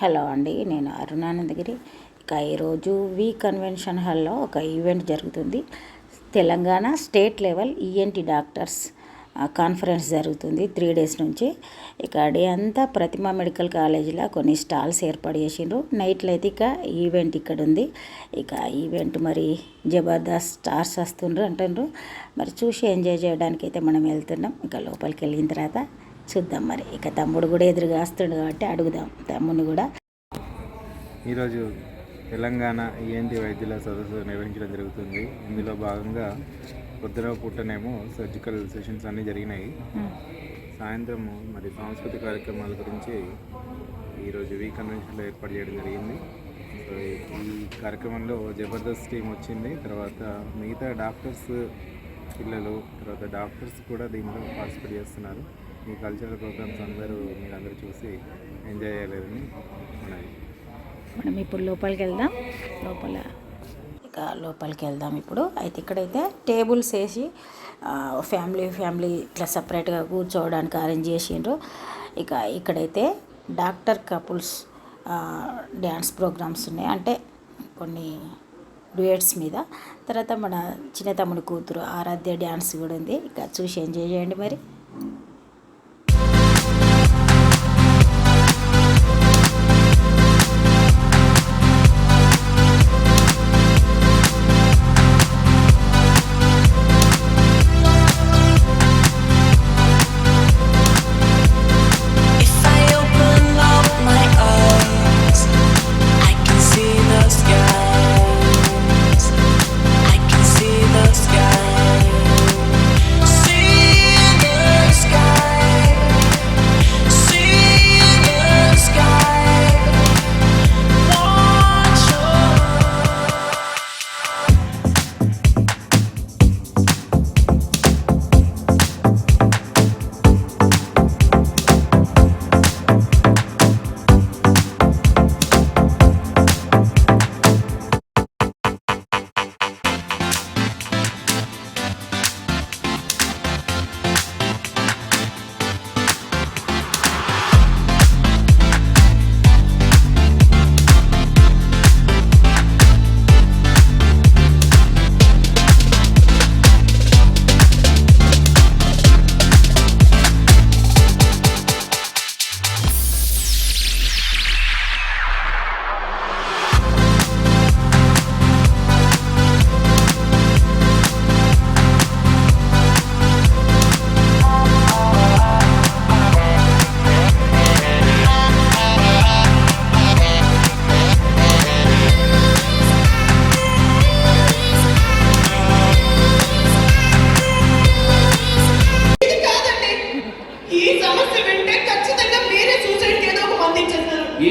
Hello అండి, నేను అరుణానందగిరి. ఇక ఈరోజు కన్వెన్షన్ హాల్లో ఒక ఈవెంట్ జరుగుతుంది. Telangana state level ENT doctors conference జరుగుతుంది 3 days నుంచి. ఇక డే అంతా ప్రతిమ మెడికల్ కాలేజీలో కొన్ని స్టాల్స్ ఏర్పాటు చేసిండ్రు. నైట్లో అయితే ఇక ఈవెంట్ ఇక్కడ ఉంది. ఇక ఈవెంట్ మరి జబర్దస్త్ స్టార్స్ వస్తుండ్రు అంటుండ్రు. మరి చూసి ఎంజాయ్ చేయడానికి అయితే మనం వెళ్తున్నాం. ఇక లోపలికి వెళ్ళిన తర్వాత చూద్దాం. మరి ఇక తమ్ముడు కూడా ఎదురుగా వస్తుండు కాబట్టి అడుగుదాం తమ్ముడిని కూడా. ఈరోజు తెలంగాణ ఈఎన్టీ వైద్యుల సదస్సు నిర్వహించడం జరుగుతుంది. ఇందులో భాగంగా పొద్దున పూటనేమో సర్జికల్ సెషన్స్ అన్నీ జరిగినాయి. సాయంత్రం మరి సాంస్కృతిక కార్యక్రమాల గురించి ఈరోజు కన్వెన్షన్లో ఏర్పాటు చేయడం జరిగింది. సో ఈ కార్యక్రమంలో జబర్దస్త్ టీం వచ్చింది. తర్వాత మిగతా డాక్టర్స్ పిల్లలు, తర్వాత డాక్టర్స్ కూడా దీంట్లో పార్టిసిపేట్ చేస్తున్నారు. ఈ కల్చరల్ ప్రోగ్రామ్స్ మీరందరూ చూసి ఎంజాయ్ చేయలేదని ఉన్నది. మనం ఇప్పుడు లోపలికి వెళ్దాం. లోపలికి వెళ్దాం ఇప్పుడు. అయితే ఇక్కడైతే టేబుల్స్ వేసి ఫ్యామిలీ ఇట్లా సపరేట్గా కూర్చోవడానికి అరేంజ్ చేసిండ్రు. ఇక ఇక్కడైతే డాక్టర్ కపుల్స్ డ్యాన్స్ ప్రోగ్రామ్స్ ఉన్నాయి, అంటే కొన్ని డ్యూయట్స్ మీద. తర్వాత మన చిన్న తమ్ముడు కూతురు ఆరాధ్య డ్యాన్స్ కూడా ఉంది. ఇక చూసి ఎంజాయ్ చేయండి మరి.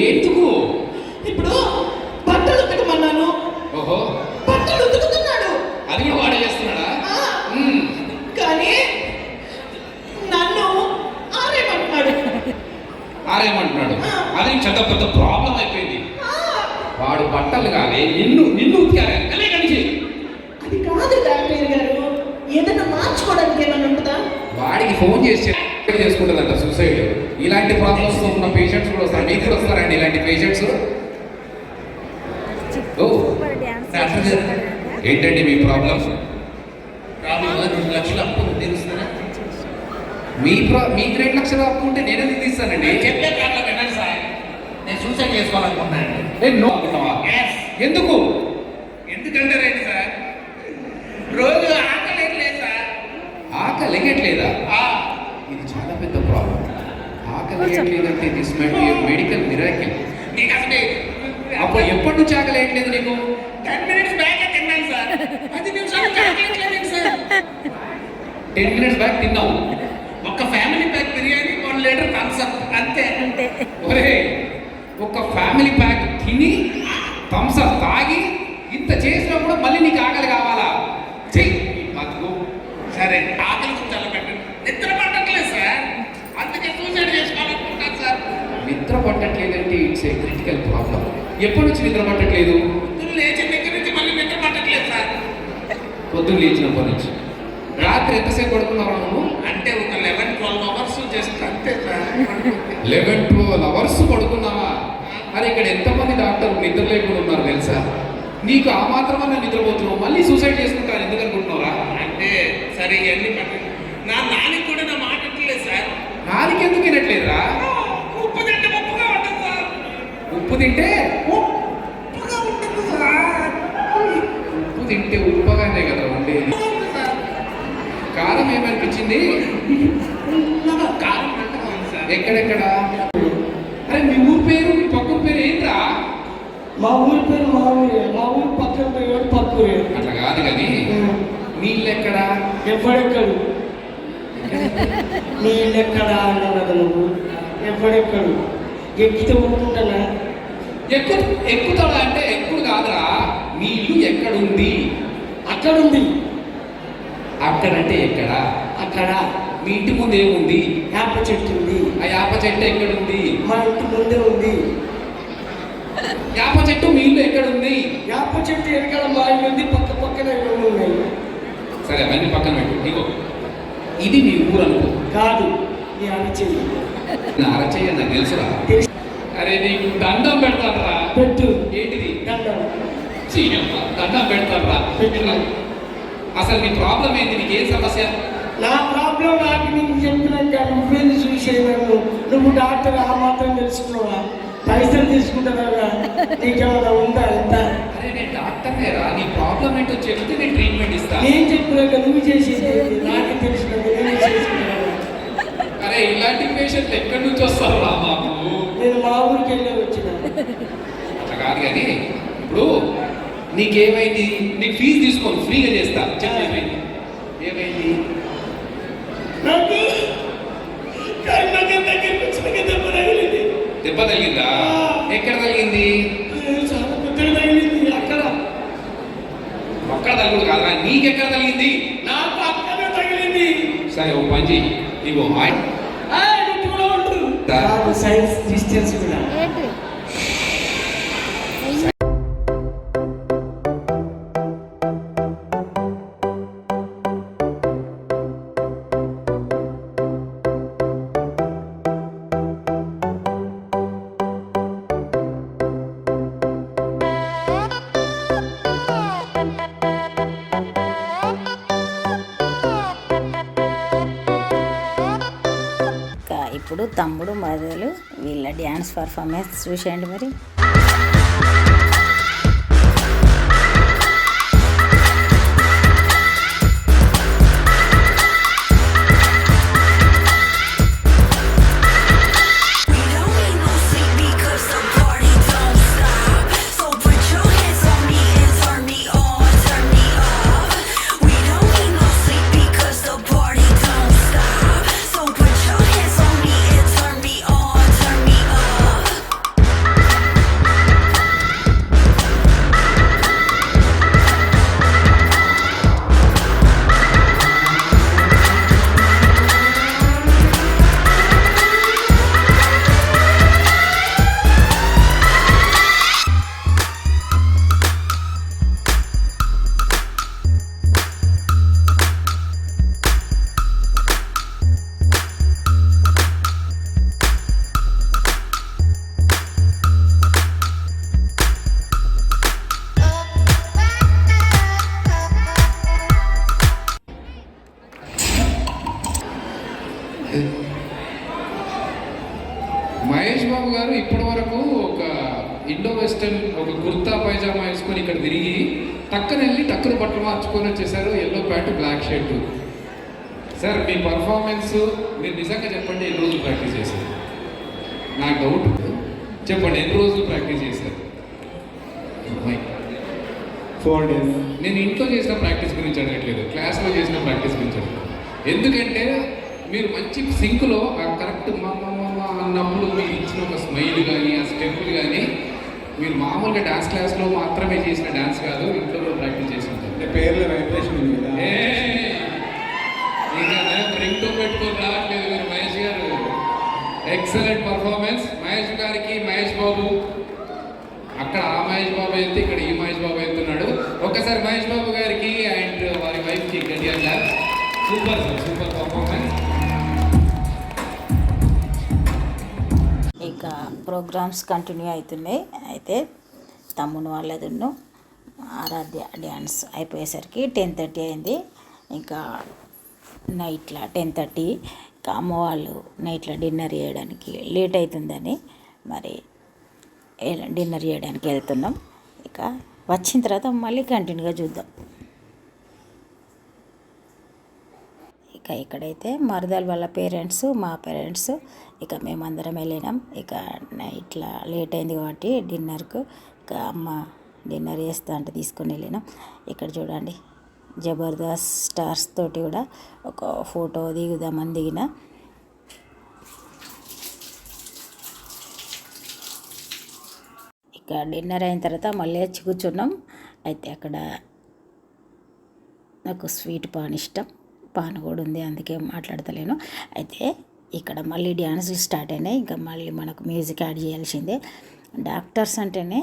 ఎందుకు ఇప్పుడు బట్టలు ఉతకమన్నాను. ఓహో, బట్టలు ఉతుకుతున్నాడు. అది కూడా వాడే చేస్తున్నాడా? కానీ నన్ను ఆరేమంటున్నాడు. అది చెత్త పెద్ద ప్రాబ్లం అయిపోయింది. వాడు బట్టలు కానీ నిన్ను ఉతికారు. అది కాదు డాక్టర్ గారు, ఏదైనా మార్చుకోవడానికి ఏమన్నా ఉంటుందా? వాడికి ఫోన్ చేసి చేసుకుంటుందంట సూసైడ్. ఇలాంటి ప్రాబ్లమ్స్ ఉన్న పేషెంట్స్ కూడా వస్తారు. మీకు కూడా వస్తారండి ఇలాంటి పేషెంట్స్? ఏంటండి మీ ప్రాబ్లం? 2 లక్షలు అప్పు తీరుస్తారా? మీకు 2 లక్షలు అప్పు ఉంటే నేను ఎందుకు తీస్తానండి? చెప్పే ప్రాబ్లం వినండి సార్, నేను సూసైడ్ చేసుకోవాలనుకుంటున్నాను. ఎందుకు? ఎందుకంటారేంటి సార్, రోజు ఆకలి ఎట్లేదు సార్. ఆకలి ఎగట్లేదా? ఇది చాలా పెద్ద ప్రాబ్లం. ఆకలి వేయట్లేదంటే this might be medical miracle. నీకు అసలు అప్పుడు ఎప్పటి నుంచి ఆకలి వేయట్లేదు నీకు? 10 minutes బ్యాక్ తిన్నాను సార్. 10 నిమిషాలు ఆకలి సార్. 10 minutes బ్యాక్ తిన్నావు. ఒక family pack biryani, 1 litre Thums Up అంతే. ఒరే, ఒక ఫ్యామిలీ ప్యాక్ తిని థమ్స్ అప్ తాగి ఇంత చేసినా కూడా మళ్ళీ నీకు ఆకలి కావాలా? చెయ్యి బతుకు. సరే, ఆకలి చల్లబెట్టు. నిద్ర పట్టట్లేదు సార్, అందుకే సూసైడ్ చేసుకోవాలనుకుంటాను సార్. నిద్ర పట్టట్లేదంటే ఇట్స్ ఏ క్రిటికల్ ప్రాబ్లం. ఎప్పటి నుంచి నిద్ర పట్టట్లేదు? పొద్దున్న లేచిన దగ్గర నుంచి మళ్ళీ నిద్ర పట్టట్లేదు సార్. పొద్దున్న లేచినప్పటి నుంచి రాత్రి ఎంతసేపు పడుకున్నావా నువ్వు? అంటే ఒక 11-12 అవర్స్ జస్ట్ అంతే సార్. 11-12 అవర్స్ పడుకున్నావా? అరే ఇక్కడ ఎంతమంది డాక్టర్లు నిద్ర లేకుండా ఉన్నారు తెలుసా? నీకు ఆ మాత్రమన్నా నిద్రపోతున్నావు, మళ్ళీ సూసైడ్ చేసుకుంటాను ఎందుకు అనుకుంటున్నారా? అంటే సరే ఇవన్నీ పక్కన నా నాన్నకి కూడా నా మాట వినట్లేదు సార్. నాలుగు ఎందుకు వినట్లేదురా? ఉప్పు తింటే ఉప్పుగా ఉంటుంది సార్. ఉప్పు తింటే ఉప్పుగా ఉంటుంది సార్. ఉప్పు తింటే ఉప్పగానే కదా ఉండేది. కారం ఏమనిపించింది? కారం అంటగా ఉంది సార్. ఎక్కడెక్కడ? అరే మీ ఊరు పేరు, మీ పక్కన పేరు ఏంట్రా? మా ఊరి పేరు మా ఊరే, మా ఊరు పక్కన పేరు పక్కూరే. అట్లా కాదు కానీ నీళ్ళు ఎక్కడా? ఎప్పుడెక్కడు నీళ్ళెక్కడా అన్నావు కదా నువ్వు. ఎప్పుడెక్కడు ఎక్కితే ఊరుకుంటానా? ఎక్కుతాడా అంటే ఎక్కుడు కాదురా, నీళ్ళు ఎక్కడుంది? అక్కడుంది. అక్కడంటే ఎక్కడ? అక్కడ మీ ఇంటి ముందు ఏముంది? వేప చెట్టు ఉంది. ఆ యాప చెట్టు ఎక్కడుంది? మా ఇంటి ముందే ఉంది. యాప చెట్టు మీ ఇల్లు ఎక్కడుంది? వేప చెట్టు వెనకాల మా ఇల్లు ఉంది, పక్క పక్కన ఇల్లు ఉన్నాయి. సరే అవన్నీ పక్కన పెట్టు. ఇగో ఇది మీ ఊరు అనుకో. కాదు నీ అరచేయి. నా అరచేయ నాకు తెలుసురా. అరే నీకు దండం పెడతానరా. పెట్టు. ఏంటిది? దండం. దండం పెడతానరా. అసలు నీ ప్రాబ్లం ఏంటి? నీకు ఏం సమస్య? నా ప్రాబ్లం నాకు నీకు చెప్పినాక నువ్వేది చూసేవాళ్ళు. నువ్వు డాక్టర్ ఆ మాత్రం తెలుసుకున్నావా? పైసలు తీసుకుంటారా? నీకేమైనా ఉందా? ఎంత? అరే నేను డాక్టర్నేరా, నీ ప్రాబ్లం ఏంటో చెప్తే నేను ట్రీట్మెంట్ ఇస్తాను. నేను చెప్పినాక నువ్వు చేసేది నాకే తెలిసినాక నేను చేసుకున్నాను. అరే ఇలాంటి పేషెంట్లు ఎక్కడి నుంచి వస్తారు రా మాకు? నేను మా ఊరికి వెళ్ళి వచ్చిన. అట్లా కాదు కానీ ఇప్పుడు నీకేమైంది? నీకు ఫీజు తీసుకోను, ఫ్రీగా చేస్తా. చెప్పు ఏమైంది? ఏమైంది? నాకు కర్ణాటక దగ్గరికి వచ్చినాక దెబ్బ తగిలింది. దెబ్బ తగిలిందా? ఎక్కడ తగిలింది? చాలా పెద్దగా తగిలింది. అక్కడ ఒక్కడ తగులు కాదా, నీకెక్కడ తగిలింది? నాకు అక్కడే తగిలింది. సరే ఓ పని చెయ్యి, ఇగో సైన్స్ డిస్టెన్స్ కూడా ఇప్పుడు తమ్ముడు మరదలు వీళ్ళ డ్యాన్స్ పర్ఫార్మెన్స్ చూసేయండి మరి. మహేష్ బాబు గారు ఇప్పటి వరకు ఒక ఇండో వెస్టర్న్ ఒక కుర్తా పైజామా వేసుకొని ఇక్కడ తిరిగి టక్కన వెళ్ళి టక్కున బట్టలు మార్చుకొని వచ్చేసారు. Yellow pant black shirt. Sir మీ పర్ఫార్మెన్స్ మీరు నిజంగా చెప్పండి, ఎన్ని రోజులు ప్రాక్టీస్ చేశారు? నాకు డౌట్, చెప్పండి ఎన్ని రోజులు ప్రాక్టీస్ చేశారు? 4 days. నేను ఇంట్లో చేసిన ప్రాక్టీస్ గురించి అడగట్లేదు, క్లాస్లో చేసిన ప్రాక్టీస్ గురించి అడగట్లేదు. ఎందుకంటే మీరు మంచి సింక్లో ఆ కరెక్ట్ అన్నప్పుడు మీరు ఇచ్చిన ఒక స్మైల్ కానీ ఆ స్టెప్పులు కానీ మీరు మామూలుగా డాన్స్ క్లాస్లో మాత్రమే చేసిన డాన్స్ కాదు, ఇంట్లో ప్రాక్టీస్ చేసి ఉంటారు. అంటే పేర్లో వైబ్రేషన్ ఉంది కదా. రింగ్ టోన్ పెట్టుకొని రావట్లేదు మీరు. మహేష్ గారు ఎక్సలెంట్ పర్ఫార్మెన్స్. మహేష్ గారికి మహేష్ బాబు, అక్కడ ఆ మహేష్ బాబు వెళ్తే ఇక్కడ ఈ మహేష్ బాబు వెళ్తున్నాడు. ఒక్కసారి మహేష్ బాబు గారికి అండ్ వారి వైఫ్కి గట్టిగా sir. Super sir, super performance. ఇక ప్రోగ్రామ్స్ కంటిన్యూ అవుతున్నాయి. అయితే తమ్ముని వాళ్ళదున్ను ఆరాధ్య డ్యాన్స్ అయిపోయేసరికి 10:30 అయింది. ఇంకా నైట్లో 10:30 ఇంకా అమ్మ వాళ్ళు నైట్లో డిన్నర్ చేయడానికి లేట్ అవుతుందని మరి డిన్నర్ చేయడానికి వెళ్తున్నాం. ఇక వచ్చిన తర్వాత మళ్ళీ కంటిన్యూగా చూద్దాం. ఇక ఇక్కడైతే మరదలు వాళ్ళ పేరెంట్స్, మా పేరెంట్స్, ఇక మేమందరం వెళ్ళినాం. ఇక నైట్లో లేట్ అయింది కాబట్టి డిన్నర్కు ఇక అమ్మ డిన్నర్ చేస్తా అంటే తీసుకొని వెళ్ళినాం. ఇక్కడ చూడండి జబర్దస్త్ స్టార్స్ తోటి కూడా ఒక ఫోటో దిగుదామని దిగిన. ఇక డిన్నర్ అయిన తర్వాత మళ్ళీ వచ్చి కూర్చున్నాం. అయితే అక్కడ నాకు స్వీట్ పాన్ ఇష్టం, పాన్ కూడా ఉంది, అందుకే మాట్లాడతలేను. అయితే ఇక్కడ మళ్ళీ డ్యాన్సులు స్టార్ట్ అయినాయి. ఇంకా మళ్ళీ మనకు మ్యూజిక్ యాడ్ చేయాల్సిందే. డాక్టర్స్ అంటేనే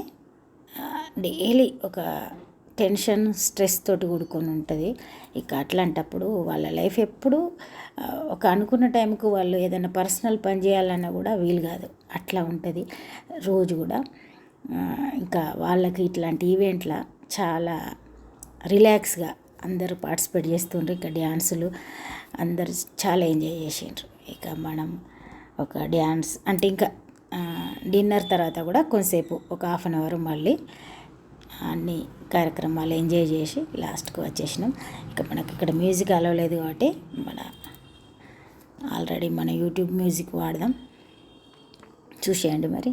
డైలీ ఒక టెన్షన్, స్ట్రెస్ తోటి కూడుకొని ఉంటుంది. ఇక అట్లాంటప్పుడు వాళ్ళ లైఫ్ ఎప్పుడు ఒక అనుకున్న టైంకు వాళ్ళు ఏదైనా పర్సనల్ పని చేయాలన్నా కూడా వీలు కాదు, అట్లా ఉంటుంది రోజు కూడా. ఇంకా వాళ్ళకి ఇట్లాంటి ఈవెంట్ల చాలా రిలాక్స్గా అందరూ పార్టిసిపేట్ చేస్తుండ్రు. ఇక డ్యాన్సులు అందరూ చాలా ఎంజాయ్ చేసిండ్రు. ఇక మనం ఒక డ్యాన్స్ అంటే ఇంకా డిన్నర్ తర్వాత కూడా కొంతసేపు ఒక 1/2 అవర్ మళ్ళీ అన్ని కార్యక్రమాలు ఎంజాయ్ చేసి లాస్ట్కి వచ్చేసినాం. ఇక మనకి ఇక్కడ మ్యూజిక్ అలవలేదు కాబట్టి ఆల్రెడీ మన యూట్యూబ్ మ్యూజిక్ వాడదాం, చూసేయండి మరి.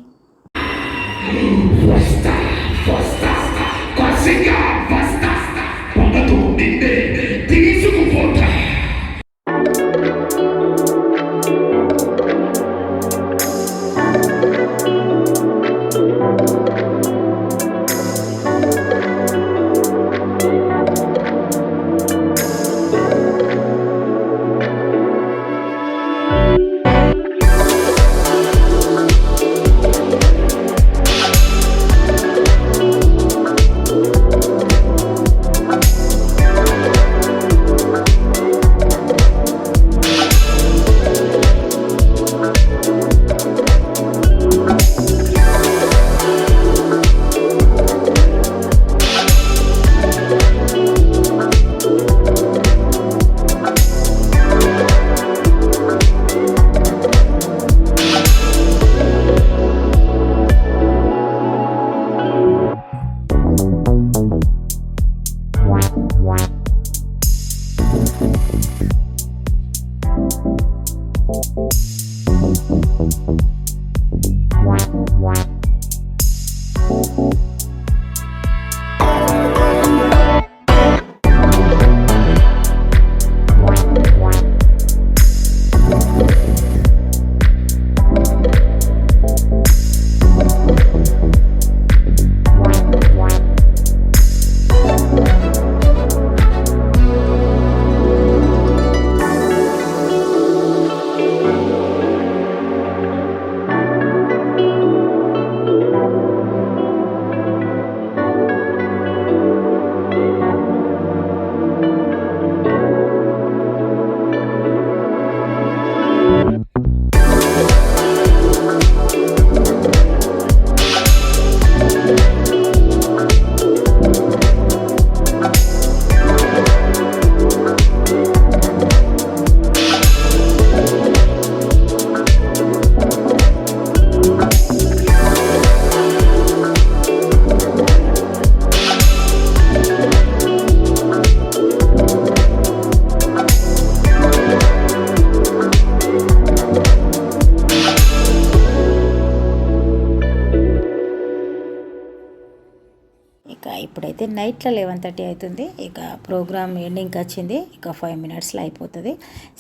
ఇప్పుడైతే నైట్లో 11:30 అవుతుంది. ఇక ప్రోగ్రామ్ ఎండింగ్కి వచ్చింది. ఇక 5 మినిట్స్లో అయిపోతుంది.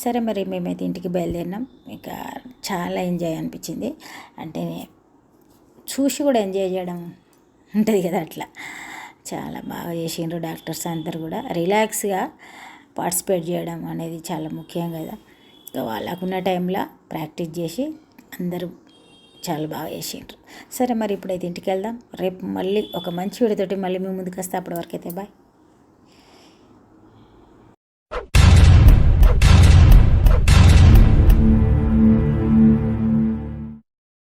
సరే మరి మేమైతే ఇంటికి బయలుదేరినాం. ఇక చాలా ఎంజాయ్ అనిపించింది. అంటే చూసి కూడా ఎంజాయ్ చేయడం ఉంటుంది కదా, అట్లా చాలా బాగా చేసిండ్రు డాక్టర్స్ అందరు కూడా. రిలాక్స్గా పార్టిసిపేట్ చేయడం అనేది చాలా ముఖ్యం కదా. ఇక వాళ్ళకున్న టైంలో ప్రాక్టీస్ చేసి అందరూ చాలా బాగా చేసిండ్రు. సరే మరి ఇప్పుడైతే ఇంటికి వెళ్దాం. రేపు మళ్ళీ ఒక మంచి వీడియోతోటి మళ్ళీ మీ ముందుకు వస్తే, అప్పటి వరకు అయితే బాయ్.